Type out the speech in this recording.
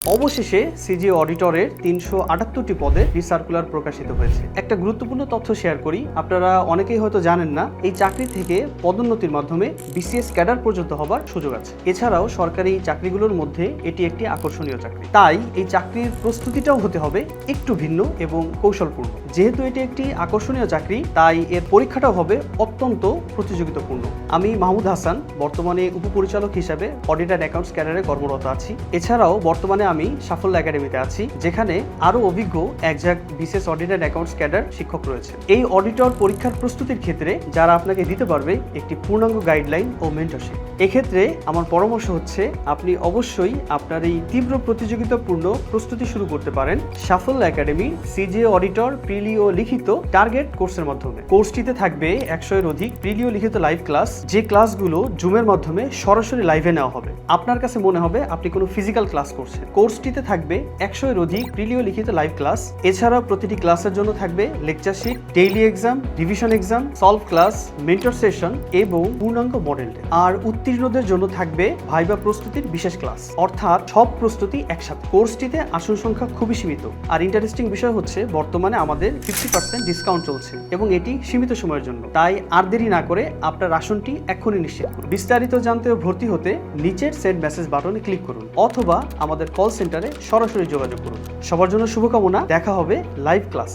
অবশেষে সিজি অডিটরের ৩৭৮টি পদে রিসার্কুলার প্রকাশিত হয়েছে। একটা গুরুত্বপূর্ণ তথ্য শেয়ার করি, আপনারা অনেকেই হয়তো জানেন না, এই চাকরি থেকে পদোন্নতির মাধ্যমে বিসিএস ক্যাডার পর্যন্ত হবার সুযোগ আছে। এছাড়াও সরকারি চাকরিগুলোর মধ্যে এটি একটি আকর্ষণীয় চাকরি, তাই এই চাকরির প্রস্তুতিটাও হতে হবে একটু ভিন্ন এবং কৌশলপূর্ণ। যেহেতু এটি একটি আকর্ষণীয় চাকরি, তাই এর পরীক্ষাটাও হবে অত্যন্ত প্রতিযোগিতাপূর্ণ। আমি মাহমুদ হাসান, বর্তমানে উপপরিচালক হিসাবে অডিট অ্যান্ড অ্যাকাউন্টস ক্যাডারে কর্মরত আছি। এছাড়াও বর্তমানে আমি সাফল্য একাডেমিতে আছি, যেখানে আরো অভিজ্ঞ একজাক BCS audit and accounts cadre শিক্ষক রয়েছে। এই অডিটর পরীক্ষার প্রস্তুতির ক্ষেত্রে যারা আপনাকে দিতে পারবে একটি পূর্ণাঙ্গ গাইডলাইন ও মেন্টরশিপ। এক্ষেত্রে আমার পরামর্শ হচ্ছে, আপনি অবশ্যই আপনার এই তীব্র প্রতিযোগিতাপূর্ণ প্রস্তুতি শুরু করতে পারেন সাফল্য একাডেমি সিজিএ অডিটর প্রিলি ও লিখিত টার্গেট কোর্সের মাধ্যমে। কোর্সটিতে থাকবে 100-এর অধিক প্রিলি ও লিখিত লাইভ ক্লাস, যে ক্লাসগুলো জুমের মাধ্যমে সরাসরি লাইভে নেওয়া হবে। আপনার কাছে মনে হবে আপনি কোনো ফিজিক্যাল ক্লাস করছেন। কোর্সটিতে থাকবে 100-এর অধিক প্রিলি ও লিখিত লাইভ ক্লাস। এছাড়াও প্রতিটি ক্লাসের জন্য থাকবে lecture sheet, daily exam, revision exam, solve class, mentor session এবং পূর্ণাঙ্গ মডেল। আর উত্তীর্ণদের জন্য থাকবে ভাইবা প্রস্তুতির বিশেষ ক্লাস, অর্থাৎ সব প্রস্তুতি একসাথে। কোর্সটিতে আসন সংখ্যা খুবই সীমিত। আর ইন্টারেস্টিং বিষয় হচ্ছে, বর্তমানে আমাদের 50% ডিসকাউন্ট চলছে এবং এটি সীমিত সময়ের জন্য। তাই আর দেরি না করে আপনার আসনটি এখনই নিশ্চিত করুন। বিস্তারিত জানতে ও ভর্তি হতে নিচের সেন্ড মেসেজ বাটনে ক্লিক করুন অথবা আমাদের কল সেন্টারে সরাসরি যোগাযোগ করুন। সবার জন্য শুভকামনা, দেখা হবে লাইভ ক্লাসে।